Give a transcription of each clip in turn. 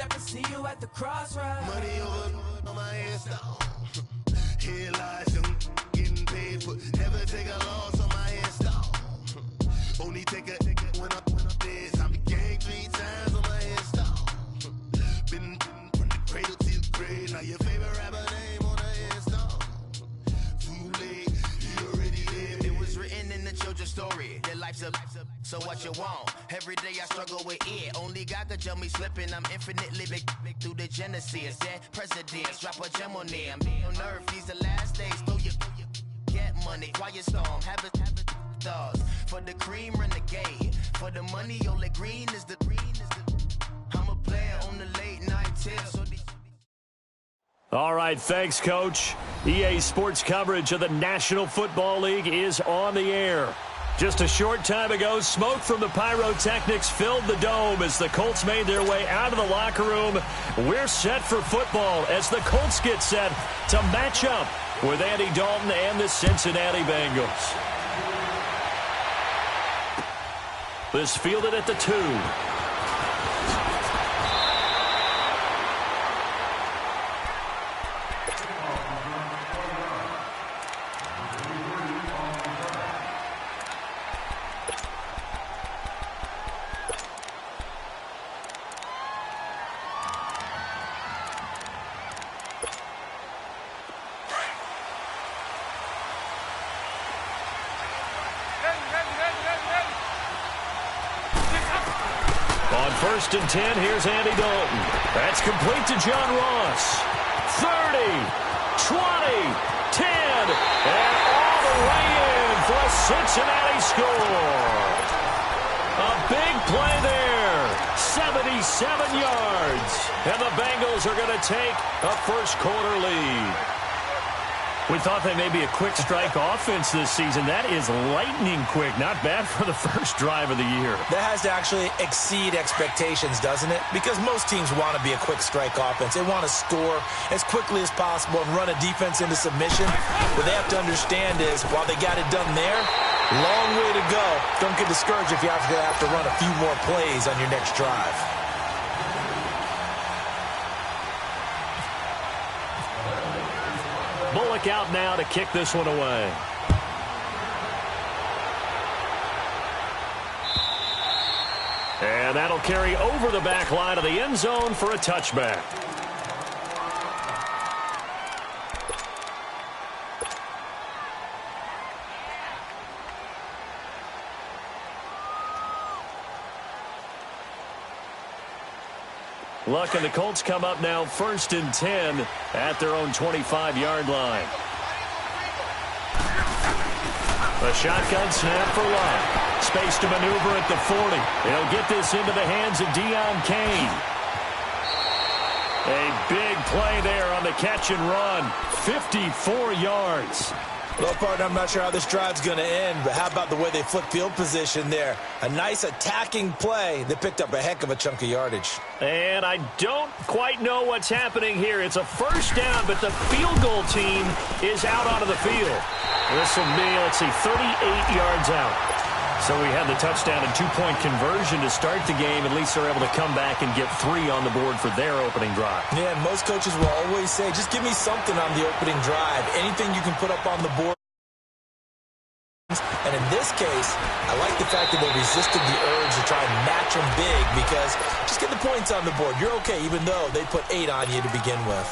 shepherd, see you at the crossroads. Money over on my install. Here lies them getting paid for. Never take a loss on my install. Only take a when I'm dead. I'm gang 3 times on my install. Been from the cradle to the grave. Now your favorite rapper name on the install. Too late, you already lived. It was written in the children's story. Their life's a so what you want. Every day I struggle with it. Only God could tell me slipping. I'm infinitely big through the genesis. Dead presidents, drop a gem on them. On earth, these the last days. Throw your get money, quiet storm. Have it dogs. For the cream, renegade. For the money, only green is the I'm a player on the late night tip. So all right, thanks, Coach. EA Sports coverage of the National Football League is on the air. Just a short time ago, smoke from the pyrotechnics filled the dome as the Colts made their way out of the locker room. We're set for football as the Colts get set to match up with Andy Dalton and the Cincinnati Bengals. This fielded at the 2. First and 10, here's Andy Dalton. That's complete to John Ross. 30, 20, 10, and all the way in for a Cincinnati score. A big play there, 77 yards, and the Bengals are going to take a first quarter lead. We thought they may be a quick strike offense this season. That is lightning quick. Not bad for the first drive of the year. That has to actually exceed expectations, doesn't it? Because most teams want to be a quick strike offense. They want to score as quickly as possible and run a defense into submission. What they have to understand is, while they got it done there, long way to go. Don't get discouraged if you have to run a few more plays on your next drive. Bullock out now to kick this one away. And that'll carry over the back line of the end zone for a touchback. Luck and the Colts come up now first and 10 at their own 25-yard line. A shotgun snap for Luck. Space to maneuver at the 40. He'll get this into the hands of Deion Kane. A big play there on the catch and run. 54 yards. Well, partner, I'm not sure how this drive's going to end, but how about the way they flip field position there? A nice attacking play. They picked up a heck of a chunk of yardage. And I don't quite know what's happening here. It's a first down, but the field goal team is out onto the field. This will be, let's see, 38 yards out. So we had the touchdown and two-point conversion to start the game. At least they're able to come back and get 3 on the board for their opening drive. Yeah, and most coaches will always say, just give me something on the opening drive. Anything you can put up on the board. And in this case, I like the fact that they resisted the urge to try and match them big because just get the points on the board. You're okay, even though they put 8 on you to begin with.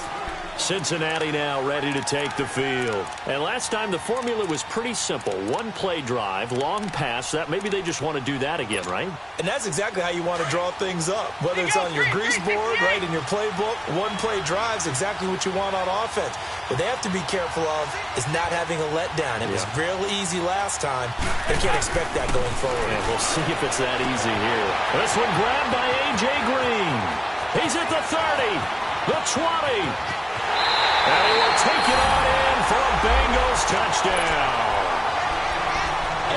Cincinnati now ready to take the field. And last time the formula was pretty simple. One play drive, long pass. That maybe they just want to do that again, right? And that's exactly how you want to draw things up. Whether it's on your grease board, right, in your playbook, one play drive is exactly what you want on offense. What they have to be careful of is not having a letdown. It was real easy last time. They can't expect that going forward. And we'll see if it's that easy here. This one grabbed by A.J. Green. He's at the 30, the 20. And he will take it on in for a Bengals touchdown.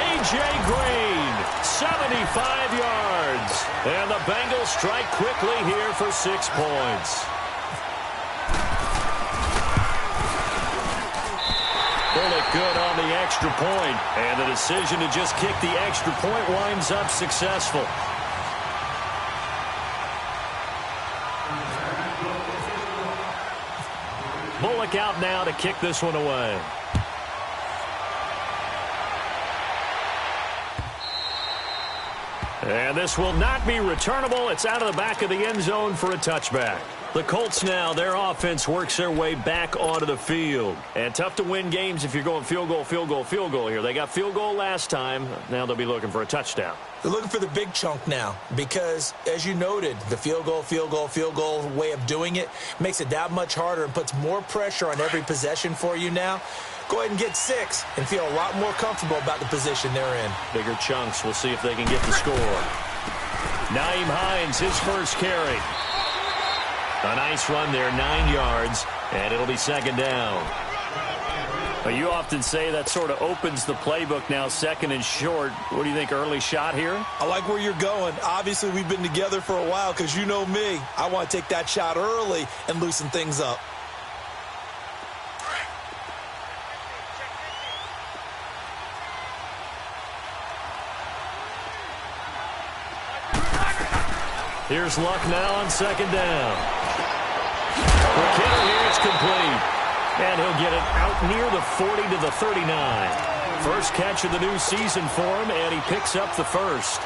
A.J. Green, 75 yards. And the Bengals strike quickly here for 6 points. Bullock good on the extra point. And the decision to just kick the extra point winds up successful. Bullock out now to kick this one away. And this will not be returnable. It's out of the back of the end zone for a touchback. The Colts now, their offense works their way back onto the field. And tough to win games if you're going field goal, field goal, field goal here. They got field goal last time. Now they'll be looking for a touchdown. They're looking for the big chunk now because, as you noted, the field goal way of doing it makes it that much harder and puts more pressure on every possession for you now. Go ahead and get 6 and feel a lot more comfortable about the position they're in. Bigger chunks. We'll see if they can get the score. Nyheim Hines, his first carry. A nice run there, 9 yards, and it'll be second down. But you often say that sort of opens the playbook now, second and short. What do you think, early shot here? I like where you're going. Obviously, we've been together for a while because you know me. I want to take that shot early and loosen things up. Here's Luck now on second down. McKinnon here, it's complete. And he'll get it out near the 40 to the 39. First catch of the new season for him, and he picks up the first.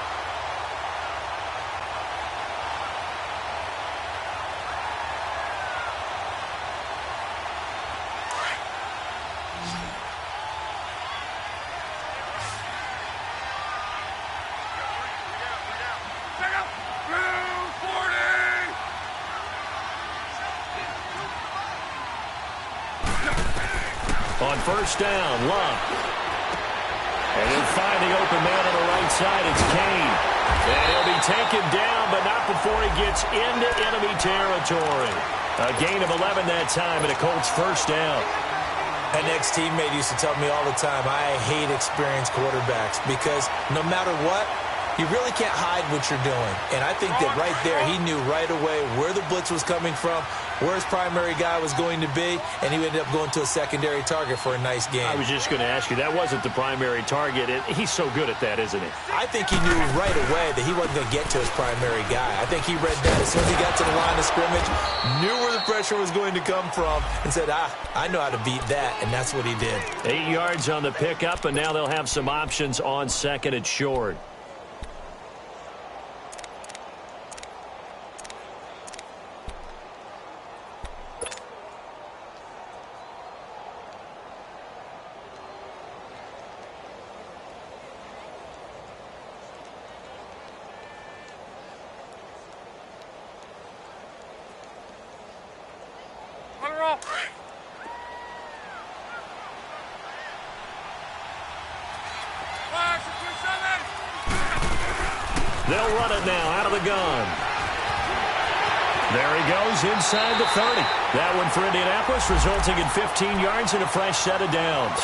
On first down, Luck. And he'll find the open man on the right side. It's Kane. And he'll be taken down, but not before he gets into enemy territory. A gain of 11 that time, and a Colts first down. An ex-teammate used to tell me all the time, I hate experienced quarterbacks because no matter what, you really can't hide what you're doing. And I think that right there, he knew right away where the blitz was coming from, where his primary guy was going to be, and he ended up going to a secondary target for a nice game. I was just going to ask you, that wasn't the primary target. He's so good at that, isn't he? I think he knew right away that he wasn't going to get to his primary guy. I think he read that as soon as he got to the line of scrimmage, knew where the pressure was going to come from, and said, I know how to beat that, and that's what he did. 8 yards on the pickup, and now they'll have some options on second and short. They'll run it now out of the gun. There he goes inside the 30. That one for Indianapolis, resulting in 15 yards and a fresh set of downs.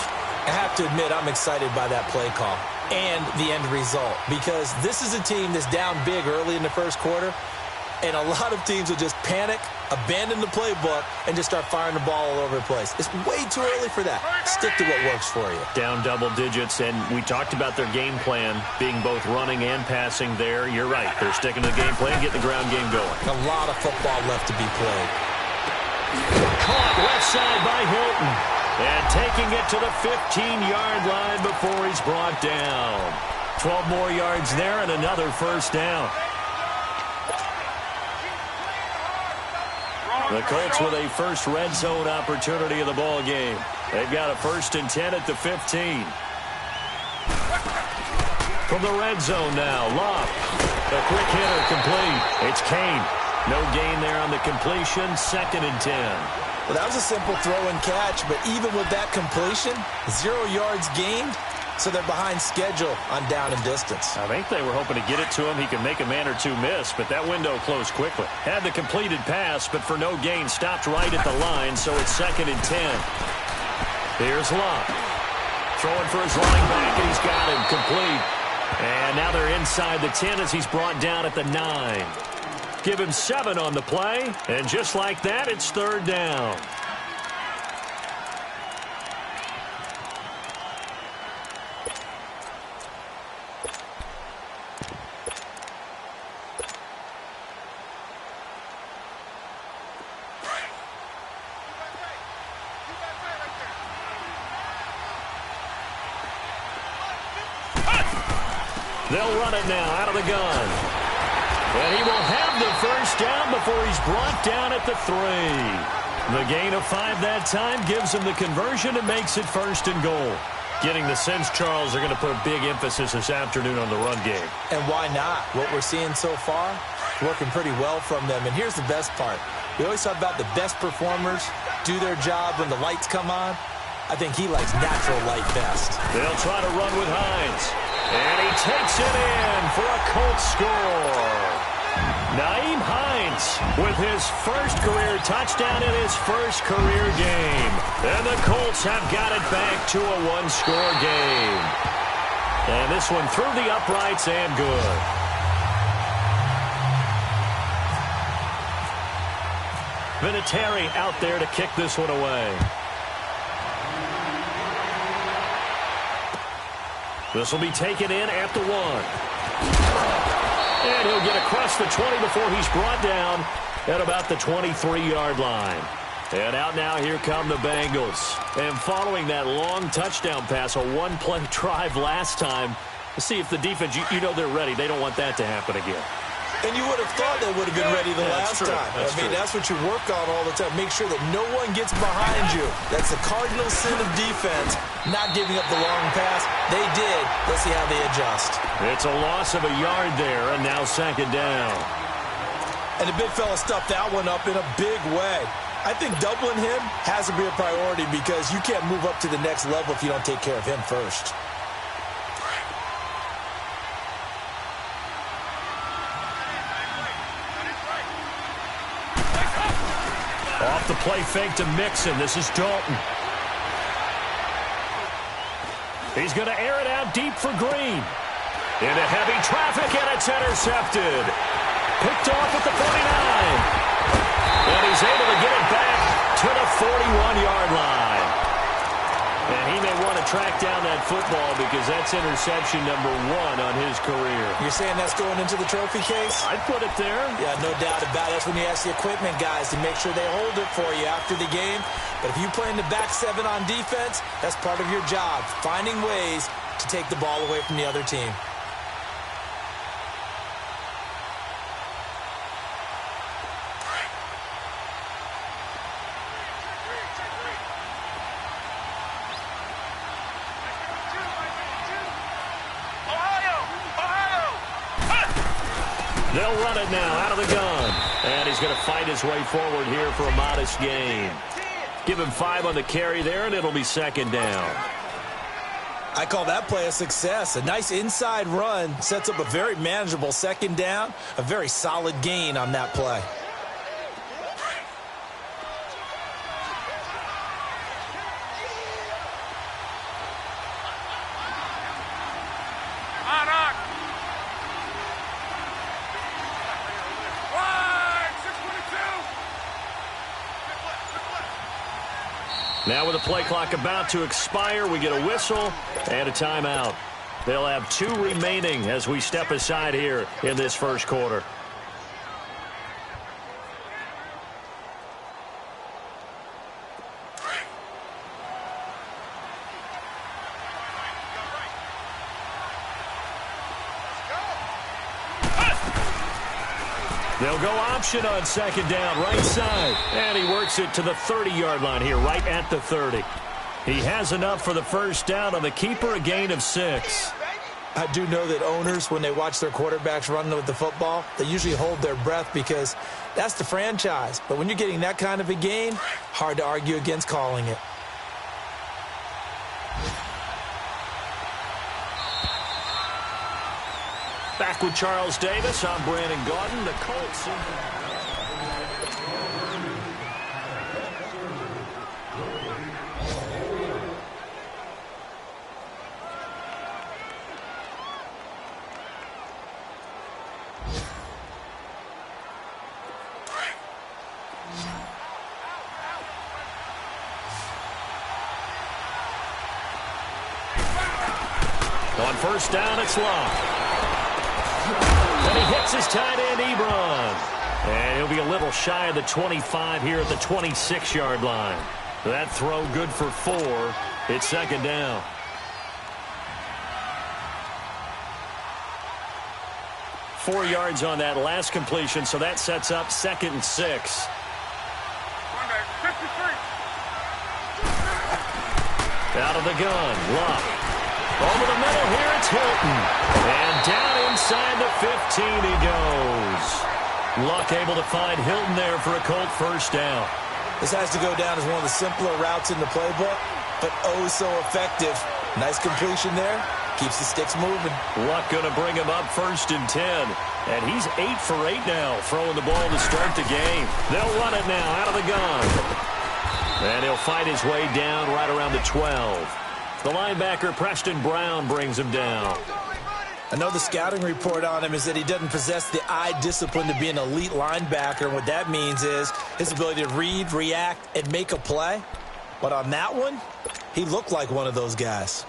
I have to admit, I'm excited by that play call and the end result because this is a team that's down big early in the first quarter, and a lot of teams will just panic, abandon the playbook, and just start firing the ball all over the place. It's way too early for that. Stick to what works for you. Down double digits, and we talked about their game plan being both running and passing there. You're right. They're sticking to the game plan, getting the ground game going. A lot of football left to be played. Caught left side by Hilton. And taking it to the 15-yard line before he's brought down. 12 more yards there and another first down. The Colts with a first red zone opportunity of the ball game. They've got a 1st and 10 at the 15. From the red zone now, Love. A quick hitter complete. It's Kane. No gain there on the completion. 2nd and 10. Well, that was a simple throw and catch, but even with that completion, 0 yards gained, so they're behind schedule on down and distance. I think they were hoping to get it to him. He could make a man or two miss, but that window closed quickly. Had the completed pass, but for no gain, stopped right at the line, so it's 2nd and 10. Here's Love. Throwing for his running back, and he's got him complete. And now they're inside the 10 as he's brought down at the 9. Give him 7 on the play, and just like that, it's 3rd down. They'll run it now out of the gun. And he will have the first down before he's brought down at the 3. The gain of 5 that time gives him the conversion and makes it 1st and goal. Getting the sense, Charles, they're going to put a big emphasis this afternoon on the run game. And why not? What we're seeing so far, working pretty well from them. And here's the best part. We always talk about the best performers do their job when the lights come on. I think he likes natural light best. They'll try to run with Hines. And he takes it in for a Colts score. Nyheim Hines with his first career touchdown in his first career game. And the Colts have got it back to a 1-score game. And this one through the uprights and good. Vinatieri out there to kick this one away. This will be taken in at the 1. And he'll get across the 20 before he's brought down at about the 23-yard line. And out now, here come the Bengals. And following that long touchdown pass, a one-play drive last time, to see if the defense, you know they're ready. They don't want that to happen again. And you would have thought they would have been ready the last time. That's what you work on all the time. Make sure that no one gets behind you. That's the cardinal sin of defense, not giving up the long pass. They did. Let's see how they adjust. It's a loss of a yard there, and now 2nd down. And the big fella stuffed that one up in a big way. I think doubling him has to be a priority because you can't move up to the next level if you don't take care of him first. Off the play fake to Mixon. This is Dalton. He's going to air it out deep for Green. Into heavy traffic, and it's intercepted. Picked off at the 49. And he's able to get it back to the 41-yard line. And he may want to track down that football because that's interception number 1 on his career. You're saying that's going into the trophy case? I'd put it there. Yeah, no doubt about it. That's when you ask the equipment guys to make sure they hold it for you after the game. But if you play in the back 7 on defense, that's part of your job, finding ways to take the ball away from the other team. They'll run it now out of the gun. And he's going to fight his way forward here for a modest gain. Give him 5 on the carry there, and it'll be 2nd down. I call that play a success. A nice inside run sets up a very manageable 2nd down. A very solid gain on that play. Now with the play clock about to expire, we get a whistle and a timeout. They'll have 2 remaining as we step aside here in this first quarter. They'll go option on 2nd down, right side. And he works it to the 30-yard line here, right at the 30. He has enough for the first down on the keeper, a gain of 6. I do know that owners, when they watch their quarterbacks run with the football, they usually hold their breath because that's the franchise. But when you're getting that kind of a gain, hard to argue against calling it. Back with Charles Davis. I'm Brandon Gaudin. The Colts. On first down, it's Love. And he hits his tight end, Ebron. And he'll be a little shy of the 25 here at the 26-yard line. That throw good for 4. It's 2nd down. 4 yards on that last completion, so that sets up 2nd and 6. Out of the gun, Luck. Over the middle here, it's Hilton. And down inside the 15 he goes. Luck able to find Hilton there for a Colt first down. This has to go down as one of the simpler routes in the playbook, but oh so effective. Nice completion there. Keeps the sticks moving. Luck going to bring him up 1st and 10. And he's 8 for 8 now, throwing the ball to start the game. They'll run it now out of the gun. And he'll fight his way down right around the 12. The linebacker, Preston Brown, brings him down. I know the scouting report on him is that he doesn't possess the eye discipline to be an elite linebacker. And what that means is his ability to read, react, and make a play. But on that one, he looked like one of those guys.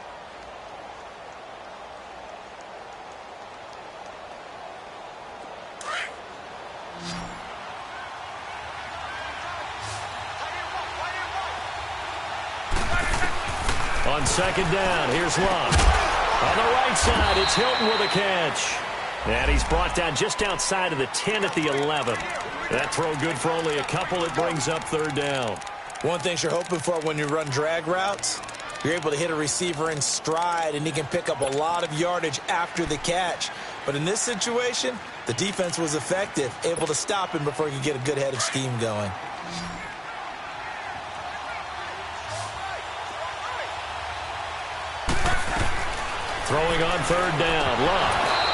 On 2nd down, here's Luck. On the right side, it's Hilton with a catch. And he's brought down just outside of the 10 at the 11. That throw good for only a couple. It brings up 3rd down. One thing you're hoping for when you run drag routes, you're able to hit a receiver in stride, and he can pick up a lot of yardage after the catch. But in this situation, the defense was effective, able to stop him before he could get a good head of steam going. Throwing on 3rd down, Luck.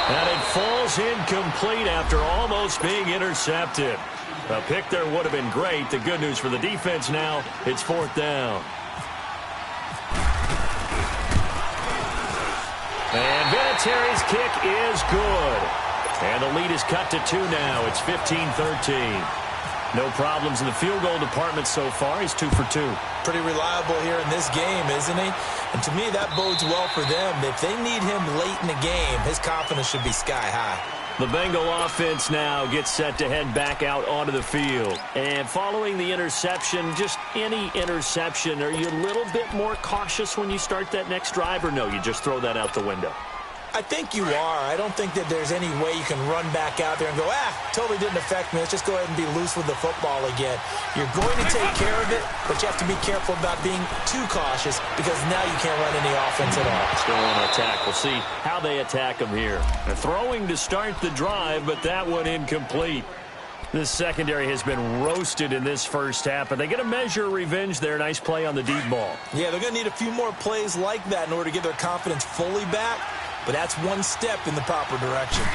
And it falls incomplete after almost being intercepted. A pick there would have been great. The good news for the defense now, it's 4th down. And Vinatieri's kick is good. And the lead is cut to 2 now. It's 15-13. No problems in the field goal department so far. He's 2 for 2. Pretty reliable here in this game, isn't he? And to me, that bodes well for them. If they need him late in the game, his confidence should be sky high. The Bengal offense now gets set to head back out onto the field. And following the interception, just any interception, are you a little bit more cautious when you start that next drive, or no, you just throw that out the window? I think you are. I don't think that there's any way you can run back out there and go, totally didn't affect me. Let's just go ahead and be loose with the football again. You're going to take care of it, but you have to be careful about being too cautious because now you can't run any offense at all. Still on attack. We'll see how they attack him here. They're throwing to start the drive, but that one incomplete. This secondary has been roasted in this first half, but they get a measure of revenge there. Nice play on the deep ball. Yeah, they're going to need a few more plays like that in order to get their confidence fully back. But that's one step in the proper direction.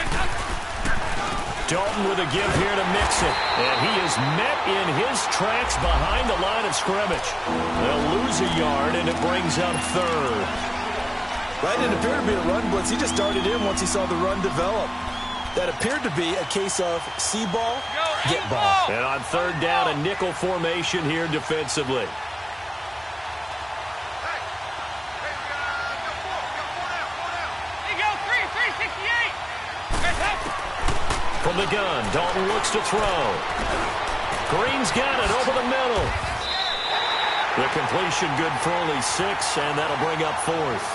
Dalton with a give here to mix it. And he is met in his tracks behind the line of scrimmage. They'll lose a yard, and it brings up 3rd. Right, it appeared to be a run blitz. He just darted in once he saw the run develop. That appeared to be a case of see ball, get ball. And on 3rd down, a nickel formation here defensively. From the gun, Dalton looks to throw. Green's got it over the middle. The completion good for only 6, and that'll bring up 4th.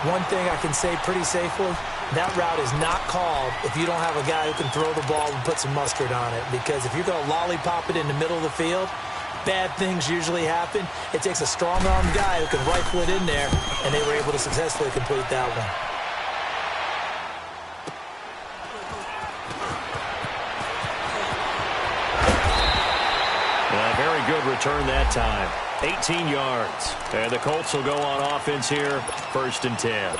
One thing I can say pretty safely, that route is not called if you don't have a guy who can throw the ball and put some mustard on it. Because if you're going to lollipop it in the middle of the field, bad things usually happen. It takes a strong-armed guy who can rifle it in there, and they were able to successfully complete that one. Very good return that time. 18 yards. And the Colts will go on offense here, 1st and 10.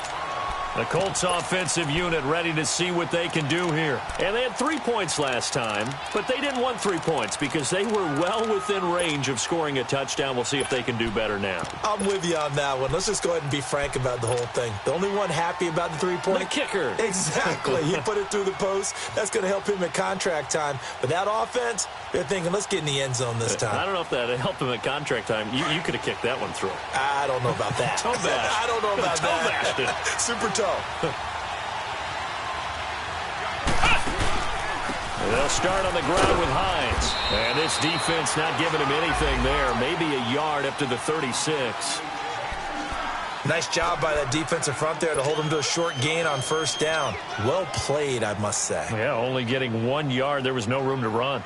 The Colts offensive unit ready to see what they can do here. And they had 3 points last time, but they didn't want 3 points because they were well within range of scoring a touchdown. We'll see if they can do better now. I'm with you on that one. Let's just go ahead and be frank about the whole thing. The only one happy about the 3-point. The kicker. Exactly. He put it through the post. That's going to help him at contract time. But that offense, they're thinking, let's get in the end zone this time. I don't know if that helped him at contract time. You could have kicked that one through. I don't know about that. Toe bash. I don't know about that. Toe Super toe. They'll start on the ground with Hines. And this defense not giving him anything there. Maybe a yard up to the 36. Nice job by that defensive front there to hold him to a short gain on first down. Well played, I must say. Yeah, only getting 1 yard. There was no room to run.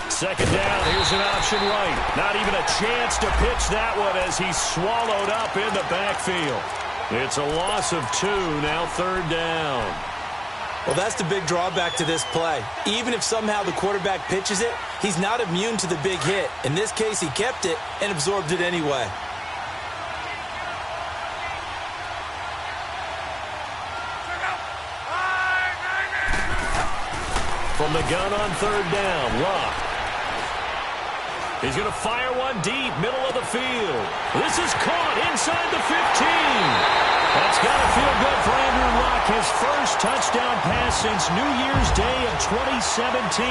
Second down, here's an option right. Not even a chance to pitch that one as he's swallowed up in the backfield. It's a loss of 2, now third down. Well, that's the big drawback to this play. Even if somehow the quarterback pitches it, he's not immune to the big hit. In this case, he kept it and absorbed it anyway. From the gun on third down, Luck. He's going to fire one deep, middle of the field. This is caught inside the 15. That's got to feel good for Andrew Luck. His first touchdown pass since New Year's Day of 2017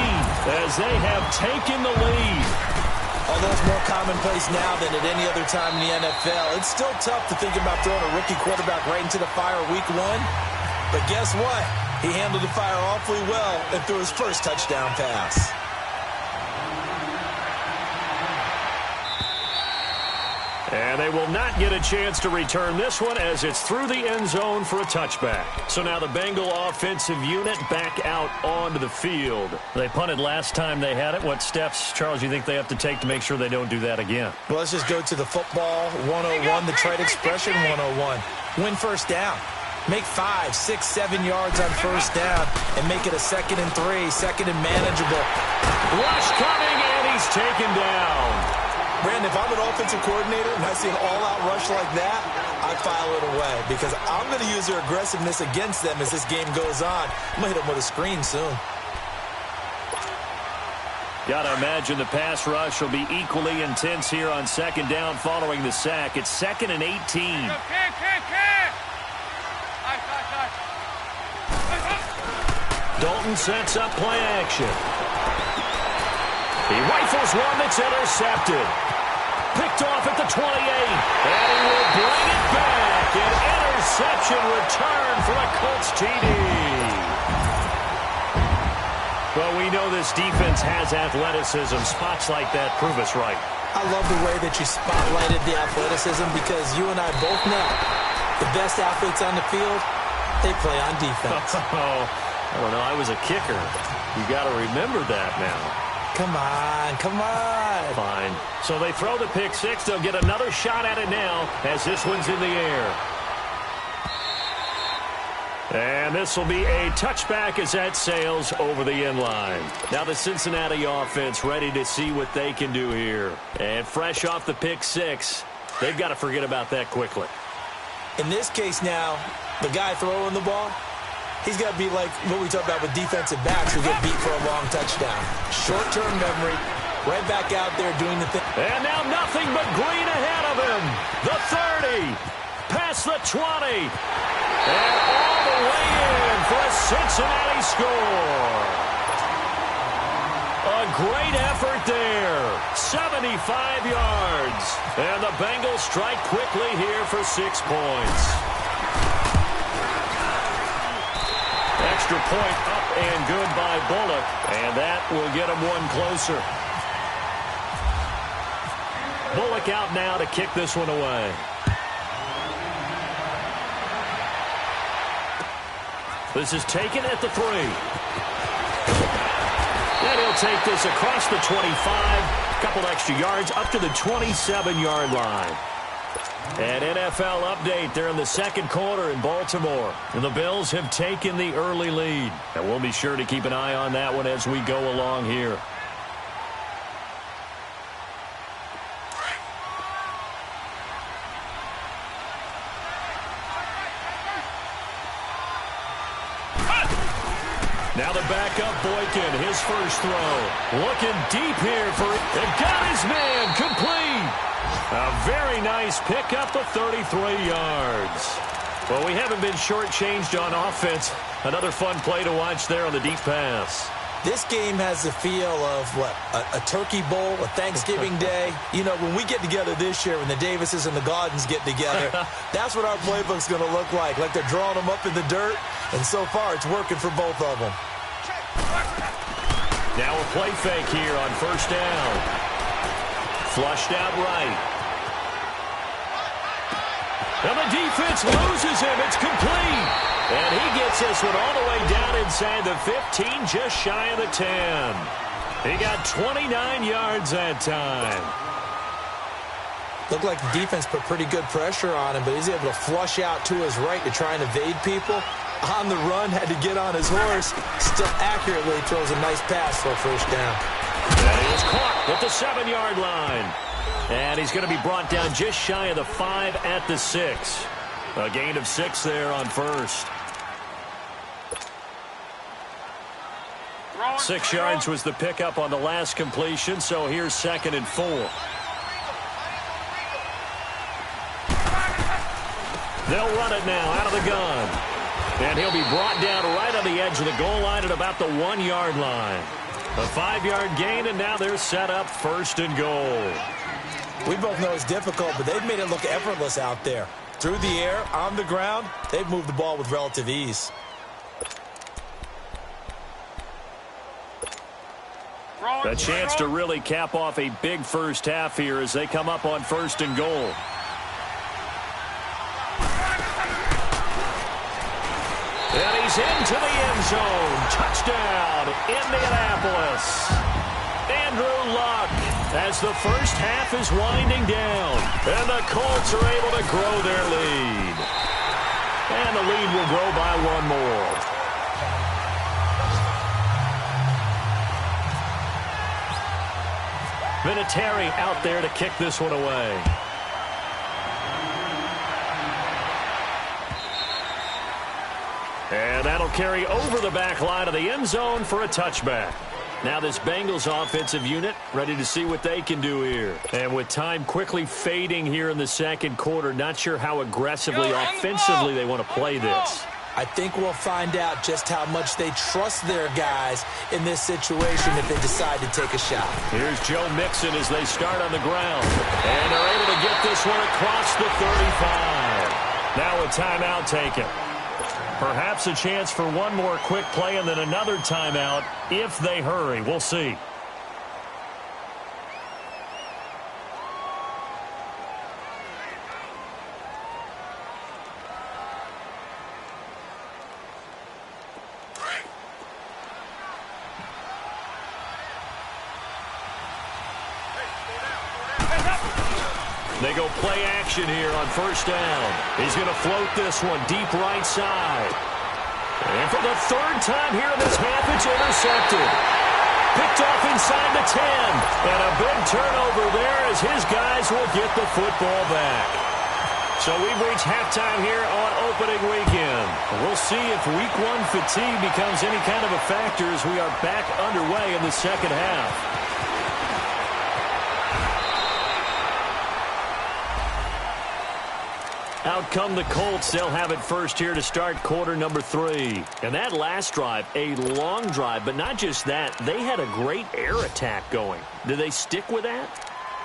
as they have taken the lead. Although it's more commonplace now than at any other time in the NFL, it's still tough to think about throwing a rookie quarterback right into the fire week 1. But guess what? He handled the fire awfully well and threw his first touchdown pass. And they will not get a chance to return this one as it's through the end zone for a touchback. So now the Bengal offensive unit back out onto the field. They punted last time they had it. What steps, Charles, you think they have to take to make sure they don't do that again? Well, let's just go to the football 101, the trade expression 101. Win first down. Make 5, 6, 7 yards on first down and make it a 2nd and 3, second and manageable. Rush coming, and he's taken down. Brandon, if I'm an offensive coordinator and I see an all-out rush like that, I file it away because I'm going to use their aggressiveness against them as this game goes on. I'm going to hit them with a screen soon. Got to imagine the pass rush will be equally intense here on second down following the sack. It's 2nd and 18. Dalton sets up play action. He rifles one that's intercepted. Picked off at the 28. And he will bring it back. An interception return for a Colts TD. Well, we know this defense has athleticism. Spots like that prove us right. I love the way that you spotlighted the athleticism because you and I both know the best athletes on the field, they play on defense. Oh, I don't know. I was a kicker. You got to remember that now. Come on, come on. Fine. So they throw the pick six. They'll get another shot at it now as this one's in the air. And this will be a touchback as that sails over the end line. Now the Cincinnati offense ready to see what they can do here. And fresh off the pick six, they've got to forget about that quickly. In this case now, the guy throwing the ball, he's got to be like what we talk about with defensive backs who get beat for a long touchdown. Short-term memory, right back out there doing the thing. And now nothing but green ahead of him. The 30, past the 20, and all the way in for a Cincinnati score. A great effort there. 75 yards. And the Bengals strike quickly here for 6 points. Extra point up and good by Bullock. And that will get him one closer. Bullock out now to kick this one away. This is taken at the 3. And he'll take this across the 25. A couple extra yards up to the 27-yard line. An NFL update there in the second quarter in Baltimore. And the Bills have taken the early lead. And we'll be sure to keep an eye on that one as we go along here. Now the backup Boykin, his first throw. Looking deep here for it. And got his man complete. A very nice pickup of 33 yards. Well, we haven't been shortchanged on offense. Another fun play to watch there on the deep pass. This game has the feel of, a turkey bowl, a Thanksgiving day. You know, when we get together this year, when the Davises and the Gaudens get together, that's what our playbook's going to look like they're drawing them up in the dirt, and so far it's working for both of them. Now a play fake here on first down. Flushed out right. And the defense loses him. It's complete. And he gets this one all the way down inside the 15, just shy of the 10. He got 29 yards that time. Looked like the defense put pretty good pressure on him, but he's able to flush out to his right to try and evade people. On the run, had to get on his horse. Still accurately throws a nice pass for a first down. And he is caught at the 7-yard line. And he's going to be brought down just shy of the 5 at the 6. A gain of 6 there on first. 6 yards was the pickup on the last completion, so here's 2nd and 4. They'll run it now out of the gun. And he'll be brought down right on the edge of the goal line at about the 1-yard line. A 5-yard gain, and now they're set up 1st and goal. We both know it's difficult, but they've made it look effortless out there. Through the air, on the ground, they've moved the ball with relative ease. A chance to really cap off a big first half here as they come up on 1st and goal. And he's into the end zone. Touchdown, Indianapolis. Andrew Luck as the first half is winding down. And the Colts are able to grow their lead. And the lead will grow by 1 more. Vinatieri out there to kick this one away. And that'll carry over the back line of the end zone for a touchback. Now this Bengals offensive unit ready to see what they can do here. And with time quickly fading here in the 2nd quarter, not sure how aggressively, offensively they want to play this. I think we'll find out just how much they trust their guys in this situation if they decide to take a shot. Here's Joe Mixon as they start on the ground. And they're able to get this one across the 35. Now a timeout taken. Perhaps a chance for one more quick play and then another timeout if they hurry. We'll see. They go play action here on 1st down. He's going to float this one deep right side. And for the 3rd time here in this half, it's intercepted. Picked off inside the 10. And a big turnover there as his guys will get the football back. So we've reached halftime here on opening weekend. We'll see if week 1 fatigue becomes any kind of a factor as we are back underway in the 2nd half. Out come the Colts. They'll have it first here to start quarter number 3. And that last drive, a long drive, but not just that. They had a great air attack going. Do they stick with that?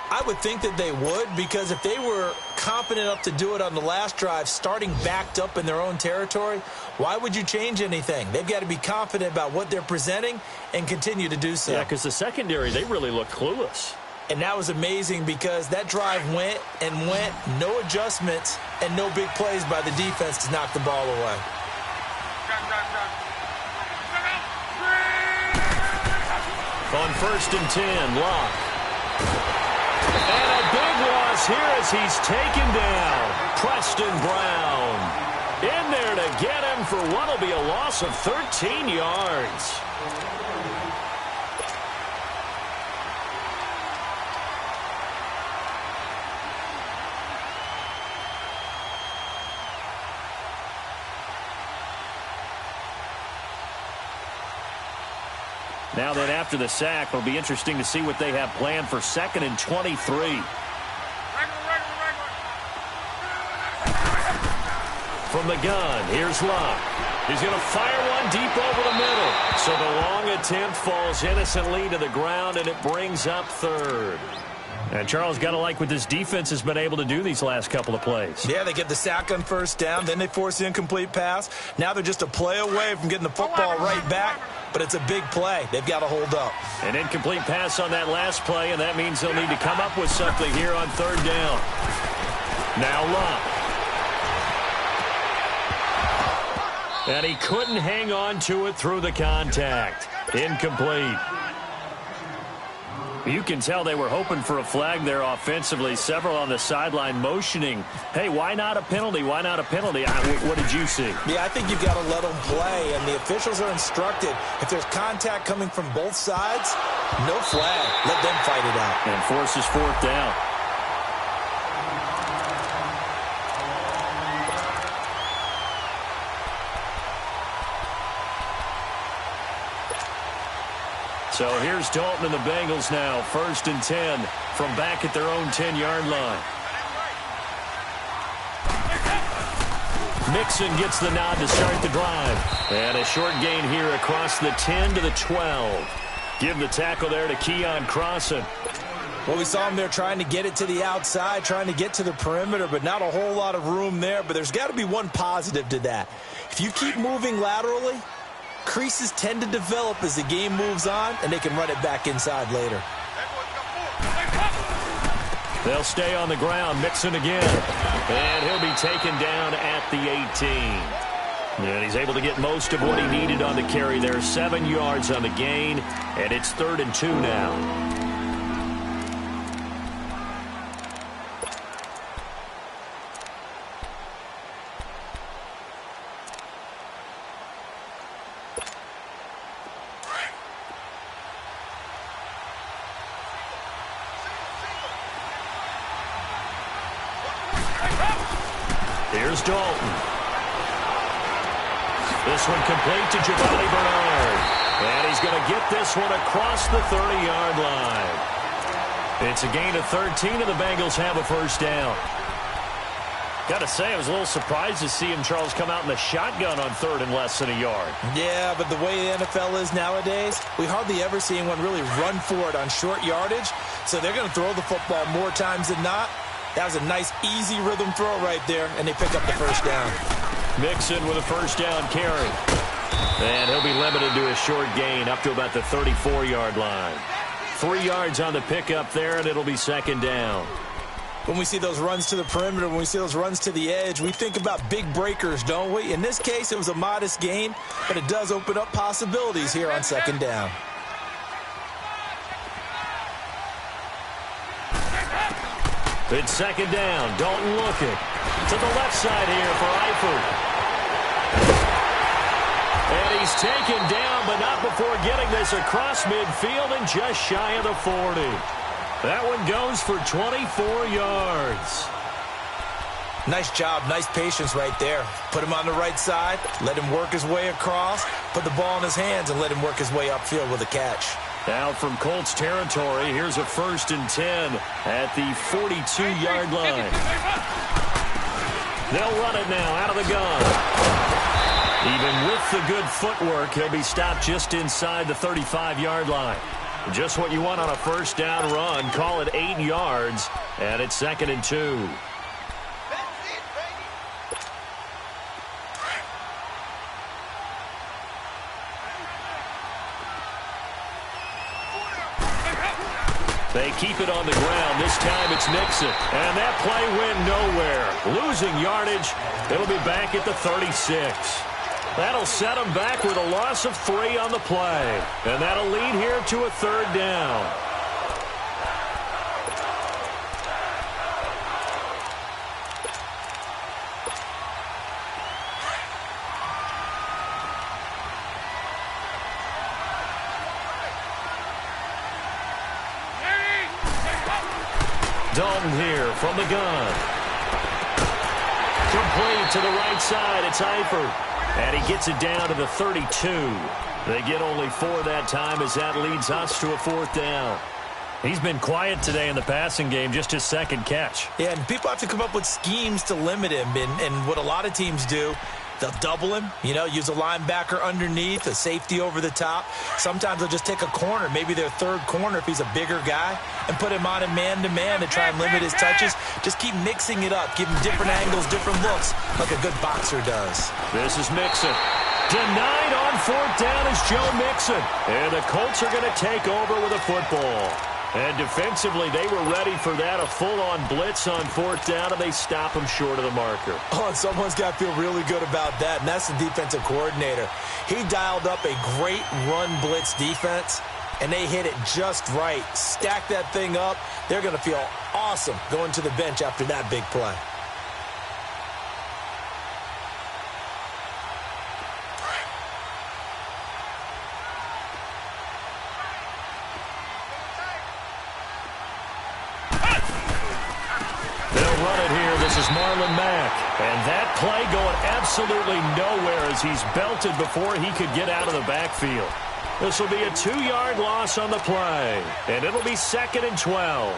I would think that they would, because if they were confident enough to do it on the last drive, starting backed up in their own territory, why would you change anything? They've got to be confident about what they're presenting and continue to do so. Yeah, because the secondary, they really look clueless. And that was amazing because that drive went and went, no adjustments, and no big plays by the defense to knock the ball away. On 1st and 10, Locke. And a big loss here as he's taken down. Preston Brown in there to get him for what will be a loss of 13 yards. Now that after the sack, it'll be interesting to see what they have planned for 2nd and 23. from the gun. Here's Luck. He's going to fire one deep over the middle. So the long attempt falls innocently to the ground, and it brings up third. And Charles, got to like what this defense has been able to do these last couple of plays. Yeah, they get the sack on first down, then they force the incomplete pass. Now they're just a play away from getting the football right back, but it's a big play. They've got to hold up. An incomplete pass on that last play, and that means they'll need to come up with something here on third down. Now Luck. And he couldn't hang on to it through the contact. Incomplete. You can tell they were hoping for a flag there offensively. Several on the sideline motioning, hey, why not a penalty? Why not a penalty? What did you see? Yeah, I think you've got to let them play, and the officials are instructed. If there's contact coming from both sides, no flag. Let them fight it out. And forces fourth down. So here's Dalton and the Bengals now, 1st and 10 from back at their own 10-yard line. Mixon gets the nod to start the drive. And a short gain here across the 10 to the 12. Give the tackle there to Keon Crossan. Well, we saw him there trying to get it to the outside, trying to get to the perimeter, but not a whole lot of room there. But there's got to be one positive to that. If you keep moving laterally, creases tend to develop as the game moves on, and they can run it back inside later. They'll stay on the ground. Mixon again. And he'll be taken down at the 18. And he's able to get most of what he needed on the carry there. 7 yards on the gain, and it's 3rd and 2 now. Here's Dalton. This one complete to Giovanni Bernard. And he's going to get this one across the 30-yard line. It's a gain of 13, and the Bengals have a first down. Got to say, I was a little surprised to see him, Charles, come out in the shotgun on 3rd and less than a yard. Yeah, but the way the NFL is nowadays, we hardly ever see anyone really run for it on short yardage. So they're going to throw the football more times than not. That was a nice, easy rhythm throw right there, and they pick up the first down. Mixon with a first down carry. And he'll be limited to a short gain up to about the 34-yard line. 3 yards on the pickup there, and it'll be 2nd down. When we see those runs to the perimeter, when we see those runs to the edge, we think about big breakers, don't we? In this case, it was a modest gain, but it does open up possibilities here on 2nd down. It's 2nd down. Dalton looking to the left side here for Eifert. And he's taken down, but not before getting this across midfield and just shy of the 40. That one goes for 24 yards. Nice job, nice patience right there. Put him on the right side, let him work his way across, put the ball in his hands, and let him work his way upfield with a catch. Now from Colts territory, here's a 1st and 10 at the 42-yard line. They'll run it now out of the gun. Even with the good footwork, he'll be stopped just inside the 35-yard line. Just what you want on a first down run. Call it 8 yards, and it's 2nd and 2. They keep it on the ground. This time it's Mixon. And that play went nowhere. Losing yardage. It'll be back at the 36. That'll set them back with a loss of 3 on the play. And that'll lead here to a 3rd down. Dalton here from the gun. Complete to the right side. It's Eifert. And he gets it down to the 32. They get only 4 that time as that leads us to a 4th down. He's been quiet today in the passing game, just his second catch. Yeah, and people have to come up with schemes to limit him. And what a lot of teams do, they'll double him, use a linebacker underneath, a safety over the top. Sometimes they'll just take a corner, maybe their third corner if he's a bigger guy, and put him on a man-to-man to try and limit his touches. Just keep mixing it up, give him different angles, different looks, like a good boxer does. This is Mixon. Denied on fourth down is Joe Mixon. And the Colts are going to take over with a football. And defensively, they were ready for that, a full-on blitz on fourth down, and they stop him short of the marker. Oh, and someone's got to feel really good about that, and that's the defensive coordinator. He dialed up a great run blitz defense, and they hit it just right. Stack that thing up. They're going to feel awesome going to the bench after that big play. Marlon Mack. And that play going absolutely nowhere as he's belted before he could get out of the backfield. This will be a 2-yard loss on the play. And it'll be 2nd and 12.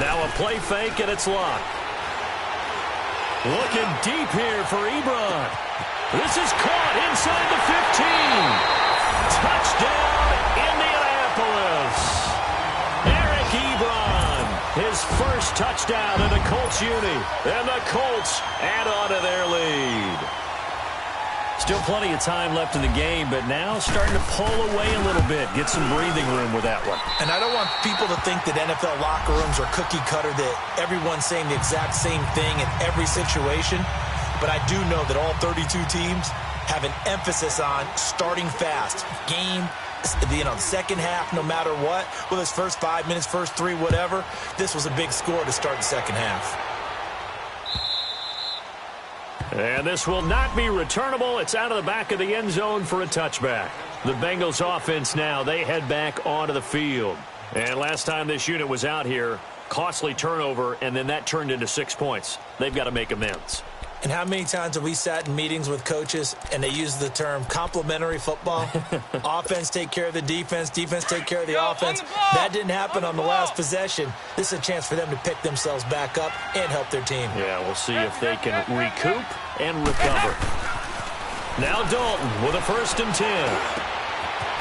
Now a play fake, and it's locked. Looking deep here for Ebron. This is caught inside the 15. Touchdown, Indianapolis. Eric Ebron, his first touchdown in a Colts uni. And the Colts add on to their lead. Still plenty of time left in the game, but now starting to pull away a little bit, get some breathing room with that one. And I don't want people to think that NFL locker rooms are cookie cutter, that everyone's saying the exact same thing in every situation. But I do know that all 32 teams have an emphasis on starting fast. Game, the second half, no matter what, whether it's first 5 minutes, first 3, whatever, this was a big score to start the second half. And this will not be returnable. It's out of the back of the end zone for a touchback. The Bengals offense now, they head back onto the field. And last time this unit was out here, costly turnover, and then that turned into 6 points. They've got to make amends. And how many times have we sat in meetings with coaches and they use the term complementary football? Offense take care of the defense, defense take care of the offense. That didn't happen on the last possession. This is a chance for them to pick themselves back up and help their team. Yeah, we'll see if they can recoup and recover. Now Dalton with a 1st and 10.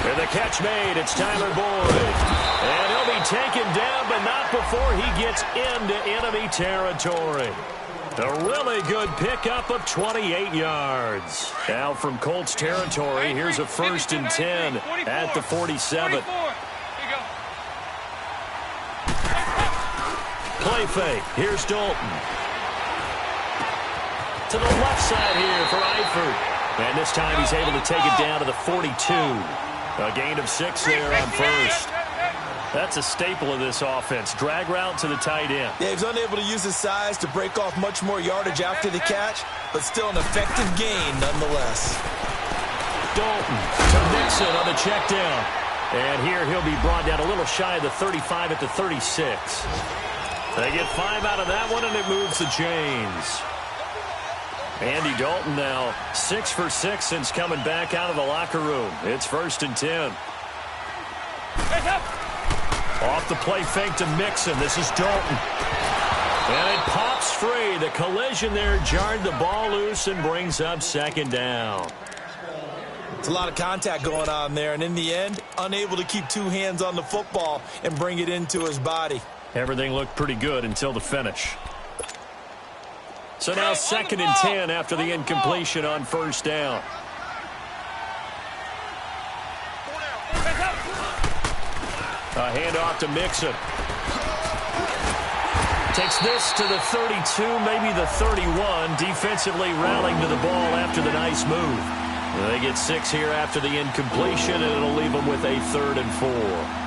And the catch made. It's Tyler Boyd. And he'll be taken down, but not before he gets into enemy territory. A really good pickup of 28 yards. Now from Colts territory, here's a 1st and 10 at the 47. Play fake. Here's Dalton. To the left side here for Eifert. And this time he's able to take it down to the 42. A gain of 6 there on 1st. That's a staple of this offense. Drag route to the tight end. Yeah, he's unable to use his size to break off much more yardage after the catch, but still an effective gain nonetheless. Dalton to Mixon on the check down. And here he'll be brought down a little shy of the 35 at the 36. They get 5 out of that one, and it moves the chains. Andy Dalton now 6 for 6 since coming back out of the locker room. It's 1st and 10. Off the play fake to Mixon. This is Dalton. And it pops free. The collision there jarred the ball loose and brings up 2nd down. It's a lot of contact going on there, and in the end, unable to keep 2 hands on the football and bring it into his body. Everything looked pretty good until the finish. So now 2nd and 10 after the incompletion on 1st down. A handoff to Mixon. Takes this to the 32, maybe the 31. Defensively rallying to the ball after the nice move. They get 6 here after the incompletion, and it'll leave them with a 3rd and 4.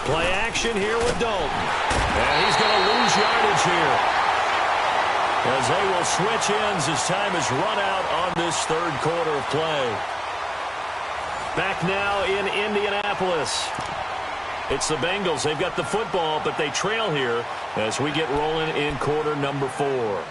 Play action here with Dalton. And he's going to lose yardage here, as they will switch ends as time has run out on this third quarter of play. Back now in Indianapolis. It's the Bengals. They've got the football, but they trail here as we get rolling in quarter number 4.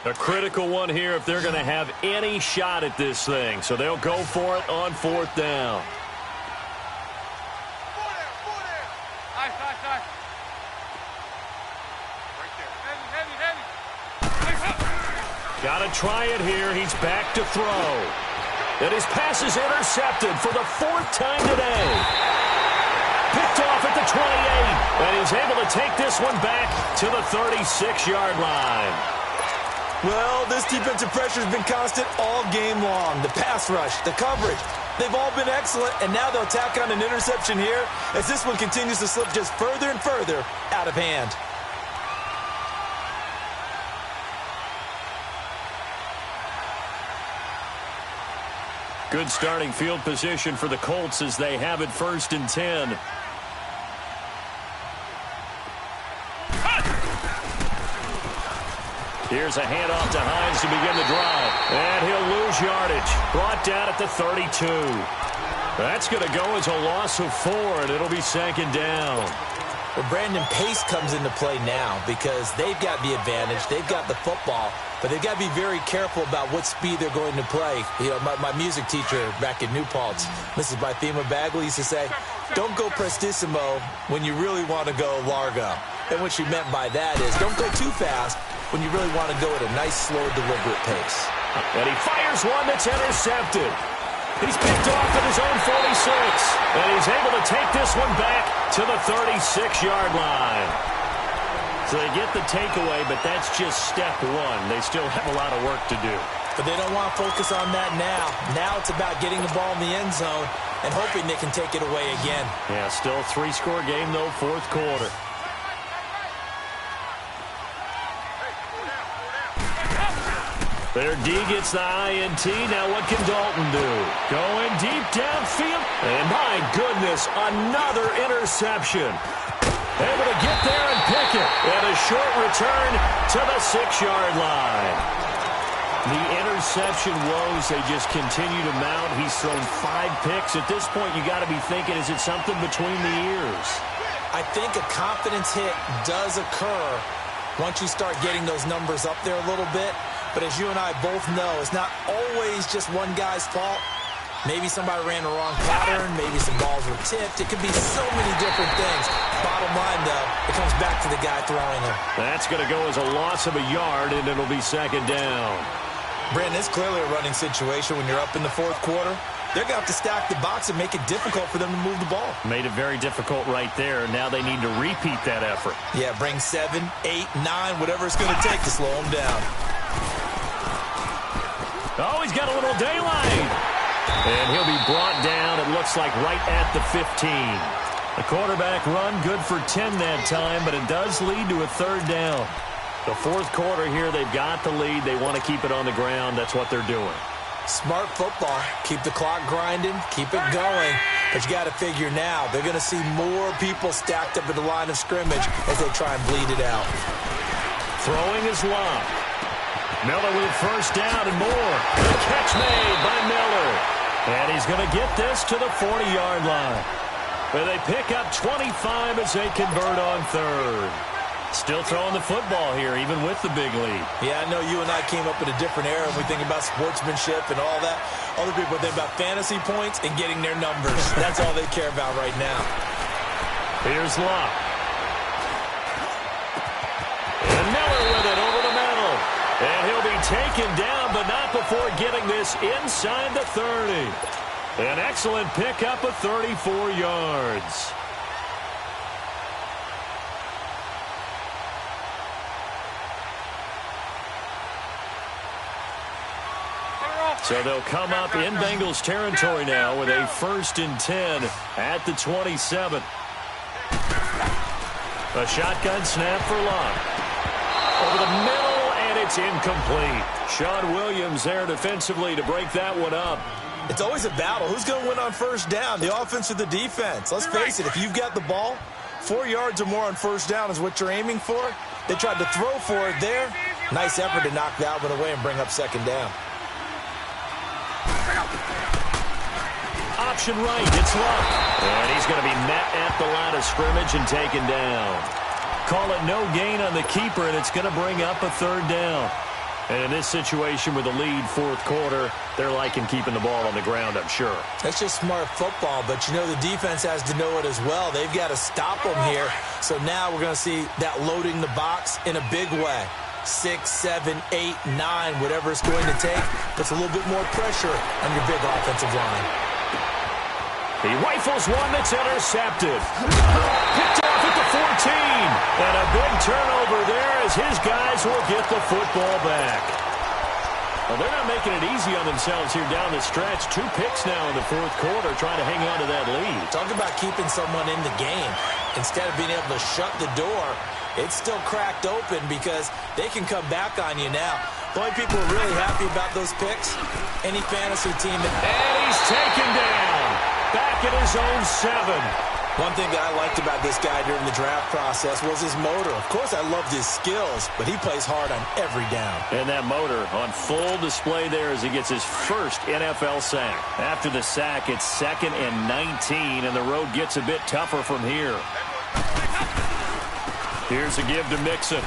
A critical one here if they're going to have any shot at this thing. So they'll go for it on 4th down. Got to try it here. He's back to throw. And his pass is intercepted for the 4th time today. Picked off at the 28. And he's able to take this one back to the 36-yard line. Well, this defensive pressure has been constant all game long. The pass rush, the coverage, they've all been excellent, and now they'll tack on an interception here as this one continues to slip just further and further out of hand. Good starting field position for the Colts as they have it 1st and 10. Here's a handoff to Hines to begin the drive. And he'll lose yardage. Brought down at the 32. That's going to go as a loss of 4, and it'll be 2nd down. Well, Brandon, pace comes into play now because they've got the advantage. They've got the football, but they've got to be very careful about what speed they're going to play. You know, my music teacher back in New Paltz, Mrs. Bythema Bagley, used to say, don't go prestissimo when you really want to go largo. And what she meant by that is don't go too fast when you really want to go at a nice, slow, deliberate pace. And he fires one that's intercepted. He's picked off at his own 46. And he's able to take this one back to the 36-yard line. So they get the takeaway, but that's just step 1. They still have a lot of work to do. But they don't want to focus on that now. Now it's about getting the ball in the end zone and hoping they can take it away again. Yeah, still a 3-score game, though, 4th quarter. Their D gets the INT. Now what can Dalton do? Going deep downfield. And my goodness, another interception. Able to get there and pick it. And a short return to the 6-yard line. The interception woes, they just continue to mount. He's thrown 5 picks. At this point, you got to be thinking, is it something between the ears? I think a confidence hit does occur once you start getting those numbers up there a little bit. But as you and I both know, it's not always just one guy's fault. Maybe somebody ran the wrong pattern. Maybe some balls were tipped. It could be so many different things. Bottom line, though, it comes back to the guy throwing them. That's going to go as a loss of a yard, and it'll be 2nd down. Brandon, it's clearly a running situation when you're up in the 4th quarter. They're going to have to stack the box and make it difficult for them to move the ball. Made it very difficult right there. Now they need to repeat that effort. Yeah, bring 7, 8, 9, whatever it's going to take to slow them down. Oh, he's got a little daylight. And he'll be brought down, it looks like, right at the 15. The quarterback run, good for 10 that time, but it does lead to a 3rd down. The 4th quarter here, they've got the lead. They want to keep it on the ground. That's what they're doing. Smart football. Keep the clock grinding. Keep it going. But you got to figure now, they're going to see more people stacked up at the line of scrimmage as they try and bleed it out. Throwing is locked. Miller with a 1st down and more. The catch made by Miller. And he's going to get this to the 40-yard line. Where they pick up 25 as they convert on 3rd. Still throwing the football here, even with the big lead. Yeah, I know you and I came up in a different era when we think about sportsmanship and all that. Other people think about fantasy points and getting their numbers. That's all they care about right now. Here's Locke. And Miller with it over the middle. And he'll be taken down, but not before getting this inside the 30. An excellent pickup of 34 yards. So they'll come up in Bengals territory now with a 1st and 10 at the 27. A shotgun snap for Locke. Over the middle, and it's incomplete. Sean Williams there defensively to break that one up. It's always a battle. Who's going to win on 1st down, the offense or the defense? Let's face it, if you've got the ball, 4 yards or more on 1st down is what you're aiming for. They tried to throw for it there. Nice effort to knock that one away and bring up 2nd down. Option right, it's Luck. And he's going to be met at the line of scrimmage and taken down. Call it no gain on the keeper, and it's going to bring up a 3rd down. And in this situation with the lead 4th quarter, they're liking keeping the ball on the ground, I'm sure. That's just smart football, but you know the defense has to know it as well. They've got to stop them here. So now we're going to see that loading the box in a big way. 6, 7, 8, 9, whatever it's going to take. Puts a little bit more pressure on your big offensive line. He rifles one that's intercepted. Picked off at the 14. And a big turnover there as his guys will get the football back. Well, they're not making it easy on themselves here down the stretch. 2 picks now in the 4th quarter trying to hang on to that lead. Talk about keeping someone in the game. Instead of being able to shut the door, it's still cracked open because they can come back on you now. The only people who are really happy about those picks, any fantasy team. And he's taken down. Back at his own 7. One thing that I liked about this guy during the draft process was his motor. Of course, I loved his skills, but he plays hard on every down. And that motor on full display there as he gets his 1st NFL sack. After the sack, it's 2nd and 19, and the road gets a bit tougher from here. Here's a give to Mixon.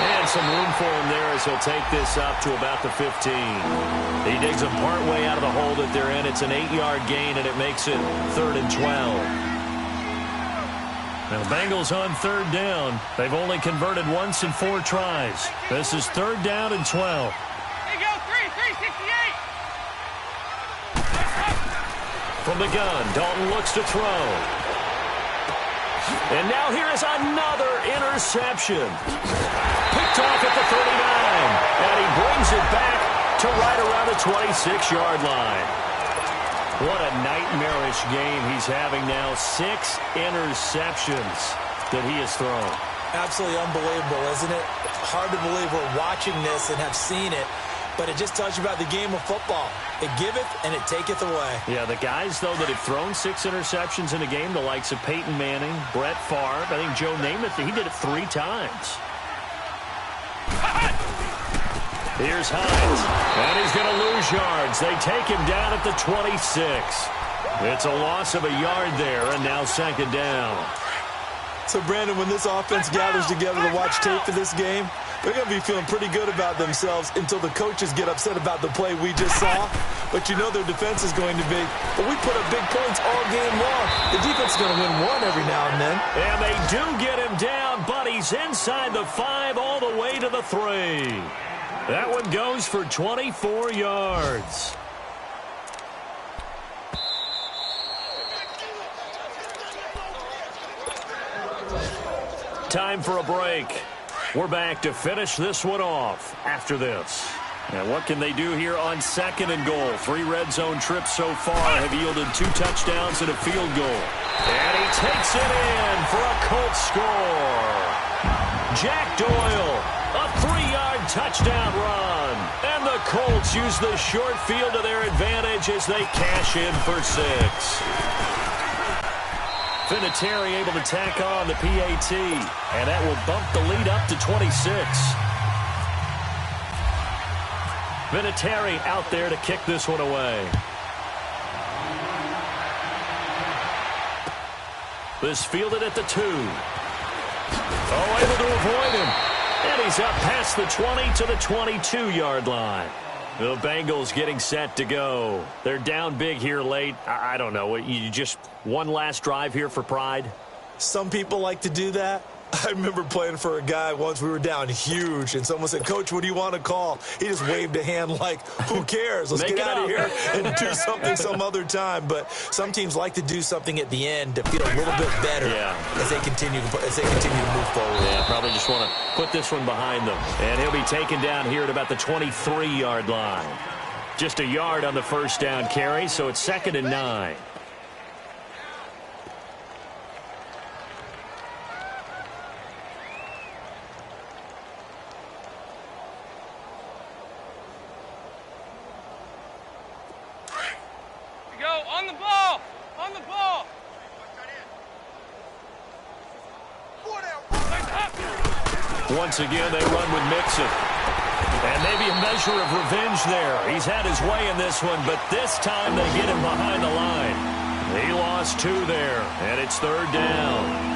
And some room for him there as he'll take this up to about the 15. He digs him partway out of the hole that they're in. It's an 8-yard gain, and it makes it 3rd and 12. Now, Bengals on 3rd down. They've only converted once in 4 tries. This is 3rd down and 12. Hey, go, 368. From the gun, Dalton looks to throw. And now here is another interception. Picked off at the 39. And he brings it back to right around the 26-yard line. What a nightmarish game he's having now. 6 interceptions that he has thrown. Absolutely unbelievable, isn't it? Hard to believe we're watching this and have seen it. But it just tells you about the game of football. It giveth and it taketh away. Yeah, the guys, though, that have thrown 6 interceptions in a game, the likes of Peyton Manning, Brett Favre, I think Joe Namath, he did it 3 times. Here's Hines, and he's going to lose yards. They take him down at the 26. It's a loss of a yard there, and now 2nd down. So, Brandon, when this offense gathers together to watch tape for this game, they're going to be feeling pretty good about themselves until the coaches get upset about the play we just saw. But you know their defense is going to be. But we put up big points all game long. The defense is going to win one every now and then. And they do get him down, but he's inside the 5 all the way to the 3. That one goes for 24 yards. Time for a break. We're back to finish this one off after this. Now, what can they do here on 2nd and goal? 3 red zone trips so far have yielded 2 touchdowns and a field goal. And he takes it in for a Colts score. Jack Doyle, a 3-yard touchdown run. And the Colts use the short field to their advantage as they cash in for 6. Vinatieri able to tack on the PAT, and that will bump the lead up to 26. Vinatieri out there to kick this one away. This fielded at the 2. Oh, able to avoid him. And he's up past the 20 to the 22-yard line. The Bengals getting set to go. They're down big here late. I don't know. You just one last drive here for pride? Some people like to do that. I remember playing for a guy once. We were down huge, and someone said, "Coach, what do you want to call?" He just waved a hand like, who cares? Let's get out of here and do something some other time. But some teams like to do something at the end to feel a little bit better as they continue to move forward. Yeah, probably just want to put this one behind them. And he'll be taken down here at about the 23-yard line. Just a yard on the first down carry, so it's 2nd and 9. On the ball! On the ball! Once again, they run with Mixon. And maybe a measure of revenge there. He's had his way in this one, but this time they get him behind the line. He lost 2 there, and it's 3rd down.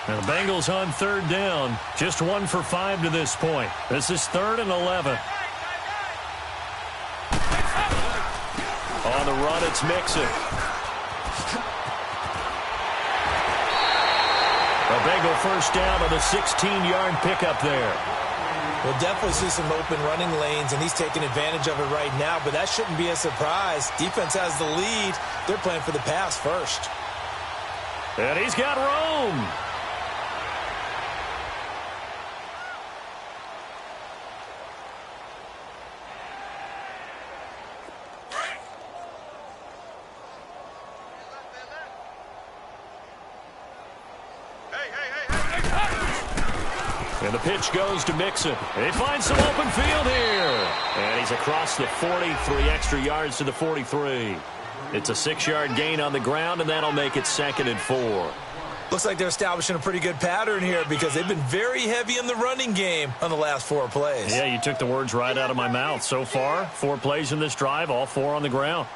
And the Bengals on 3rd down. Just 1 for 5 to this point. This is 3rd and 11. On the run, it's Mixon. A Bengal first down on a 16-yard pickup there. We'll definitely see some open running lanes, and he's taking advantage of it right now, but that shouldn't be a surprise. Defense has the lead. They're playing for the pass first. And he's got room. And the pitch goes to Mixon. They find some open field here. And he's across the 40, 3 extra yards to the 43. It's a 6-yard gain on the ground, and that'll make it 2nd and 4. Looks like they're establishing a pretty good pattern here because they've been very heavy in the running game on the last 4 plays. Yeah, you took the words right out of my mouth. So far, 4 plays in this drive, all 4 on the ground.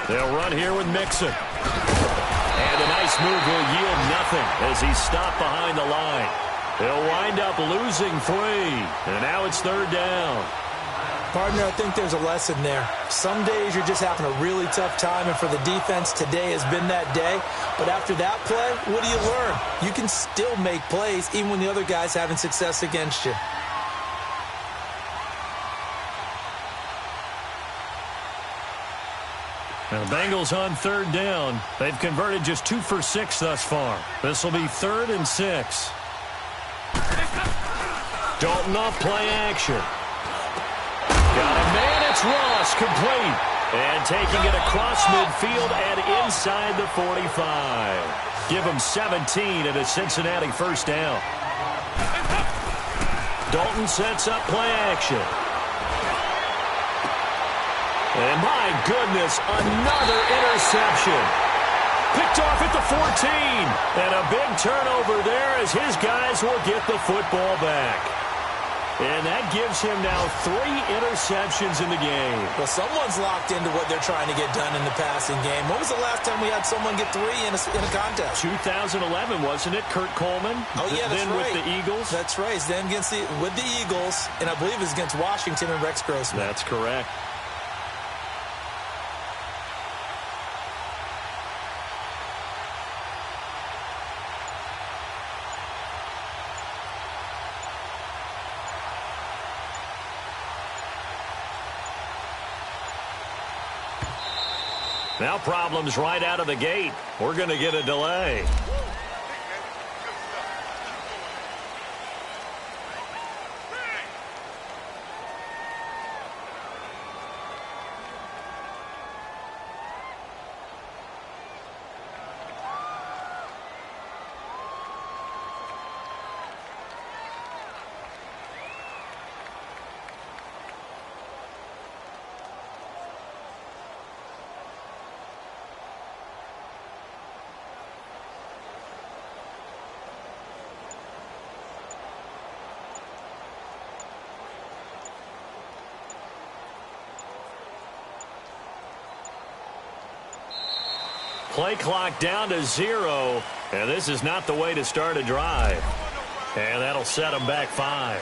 They'll run here with Mixon. And a nice move will yield nothing as he's stopped behind the line. He'll wind up losing 3. And now it's 3rd down. Partner, I think there's a lesson there. Some days you're just having a really tough time, and for the defense, today has been that day. But after that play, what do you learn? You can still make plays even when the other guy's having success against you. And the Bengals on 3rd down. They've converted just 2 for 6 thus far. This will be 3rd and 6. Dalton off play action. Got a man, it's Ross, complete. And taking it across midfield and inside the 45. Give him 17 at a Cincinnati first down. Dalton sets up play action. And my goodness, another interception. Picked off at the 14. And a big turnover there as his guys will get the football back. And that gives him now 3 interceptions in the game. Well, someone's locked into what they're trying to get done in the passing game. When was the last time we had someone get 3 in a contest? 2011, wasn't it? Kurt Coleman. Oh, yeah, that's then right. with the Eagles. That's right. Then with the Eagles, and I believe it was against Washington and Rex Grossman. That's correct. Now problems right out of the gate. We're going to get a delay. Play clock down to 0, and this is not the way to start a drive. And that'll set them back 5.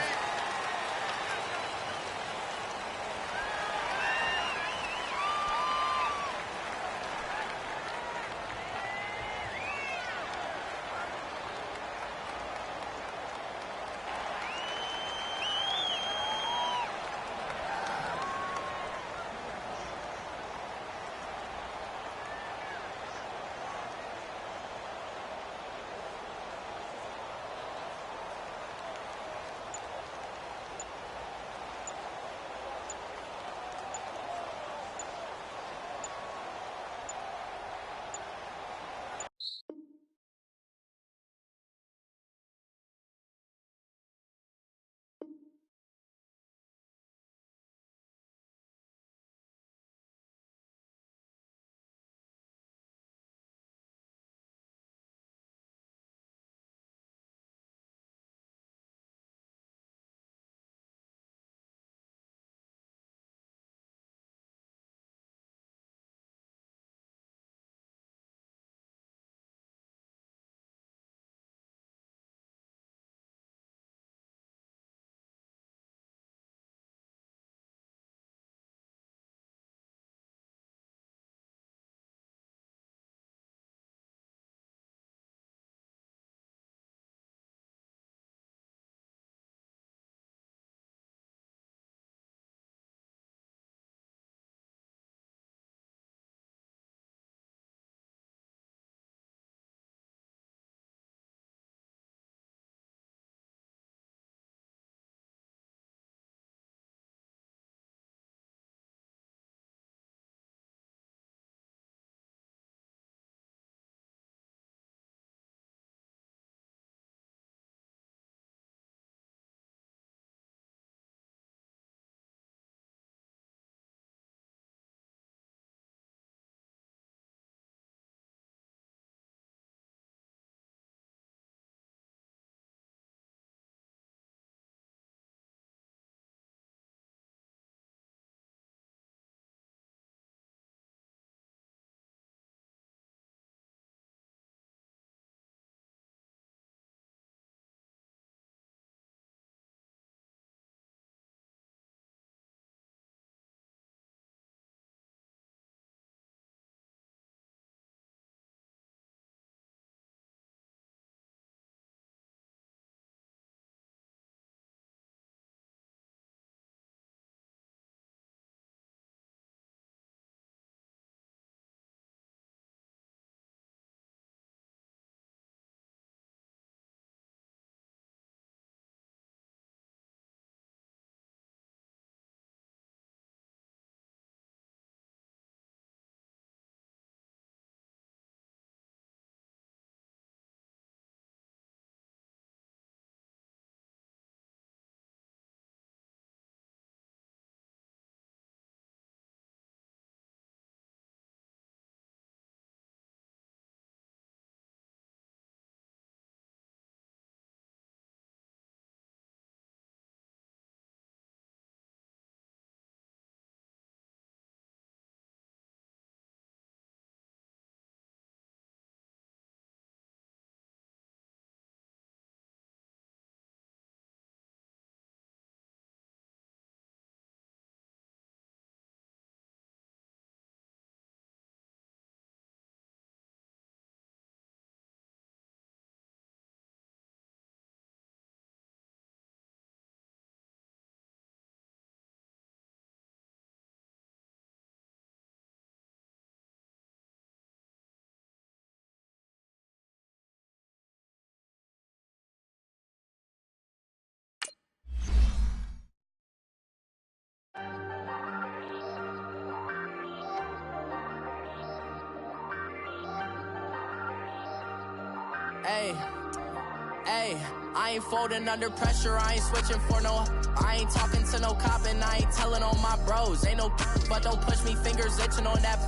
Hey, I ain't folding under pressure, I ain't switching for no. I ain't talking to no cop and I ain't telling on my bros. Ain't no but don't push me, fingers itching on that.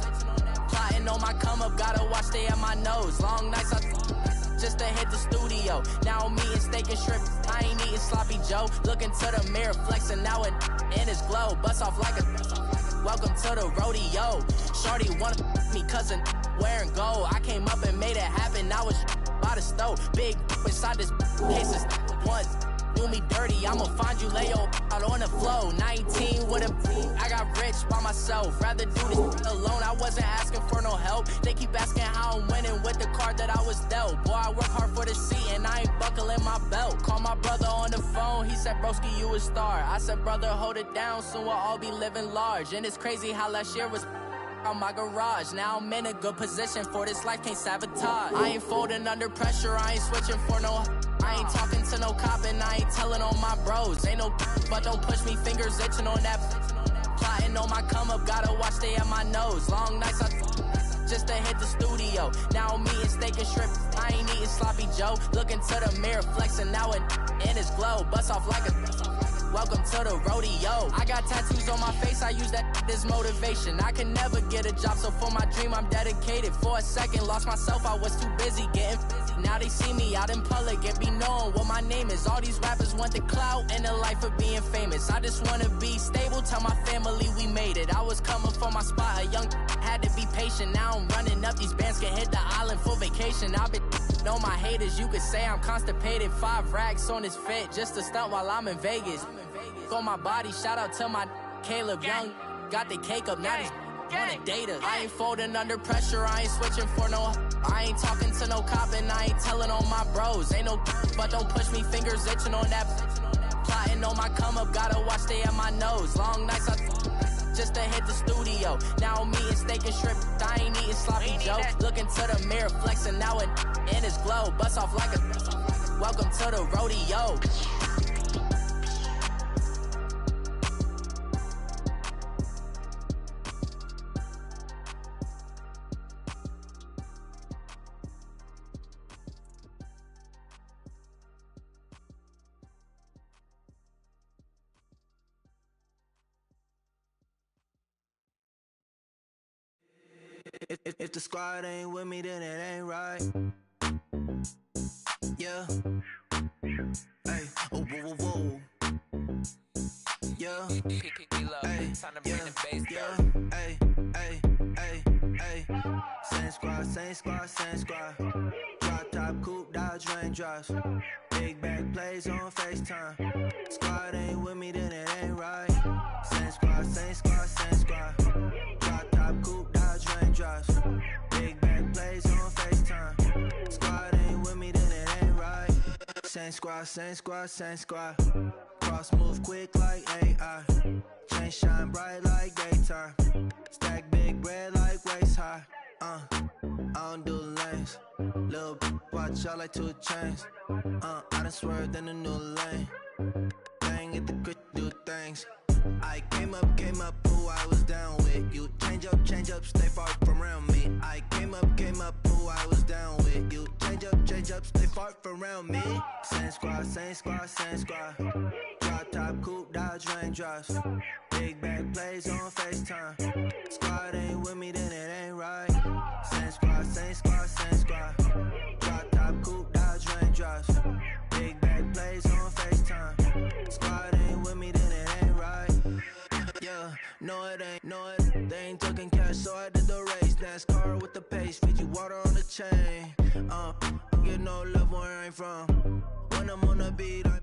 Plotting on my come up, gotta watch stay at my nose. Long nights just to hit the studio. Now I'm eating steak and shrimp, I ain't eating sloppy Joe. Looking to the mirror, flexing now and in his glow. Bust off like a welcome to the rodeo. Shorty wanna me cousin wearing gold. I came up and made it happen. I was by the stove. Big inside this cases once. Do me dirty, I'ma find you, lay your out on the floor. 19 with a I got rich by myself. Rather do this alone, I wasn't asking for no help. They keep asking how I'm winning with the card that I was dealt. Boy, I work hard for the seat and I ain't buckling my belt. Call my brother on the phone, he said, broski, you a star. I said, brother, hold it down, soon we'll all be living large. And it's crazy how last year was on my garage. Now I'm in a good position for this life, can't sabotage. I ain't folding under pressure, I ain't switching for no. I ain't talking to no cop and I ain't telling on my bros. Ain't no but don't push me, fingers itching on that. Plotting on my come up, gotta watch they at my nose. Long nights I just to hit the studio. Now I'm eating steak and shrimp, I ain't eating sloppy Joe. Looking to the mirror, flexing now and in his glow. Bust off like a welcome to the rodeo. I got tattoos on my face, I use that as motivation. I can never get a job, so for my dream I'm dedicated. For a second, lost myself, I was too busy getting now they see me out in public and be knowing what my name is. All these rappers want the clout and the life of being famous. I just wanna be stable, tell my family we made it. I was coming from my spot, a young had to be patient. Now I'm running up, these bands can hit the island for vacation. I've been know my haters, you could say I'm constipated. 5 racks on his fit, just to stunt while I'm in Vegas. On my body, shout out to my Caleb Young. Got the cake up, now he's wanna date us. I ain't folding under pressure, I ain't switching for no. I ain't talking to no cop and I ain't telling on my bros. Ain't no but don't push me, fingers itching on that. Plotting on my come up, gotta watch they at my nose. Long nights I just to hit the studio. Now I'm eating steak and shrimp, I ain't eating sloppy Joe. Looking to the mirror, flexing now and in his glow. Bust off like a welcome to the rodeo. If the squad ain't with me, then it ain't right. Yeah. Hey. Oh, whoa, whoa, whoa. Yeah. Hey. Yeah. Hey. Hey. Hey. Hey. Same squad, same squad, same squad. Drop top, coupe, Dodge raindrops. Big back plays on FaceTime. Squad ain't with me, then it ain't right. Same squad, same squad, same squad. Drop top, coupe, Dodge raindrops. Big back plays on FaceTime. Squad ain't with me, then it ain't right. Same squad, same squad, same squad. Cross move quick like AI. Chain shine bright like daytime. Stack big bread like waist high. I don't do lanes. Little watch out like 2 chains. I done swerved in a new lane. Bang at the crit, do things. I came up, who I was down with. You change up, stay far from around me. I came up, who I was down with. You change up, stay far from around me. Same squad, same squad, same squad. Drop top, coupe, Dodge raindrops. Big back plays on FaceTime. Squad ain't with me, then it ain't right. Same squad, same squad, same squad. Drop top, coupe, Dodge raindrops. Big back plays on FaceTime. Squad ain't with me, then it ain't right. Yeah, no it ain't, no it. They ain't talking cash, so I did the race. NASCAR with the pace, feed you water on the chain. Get no love where I ain't from. When I'm on the beat, I'm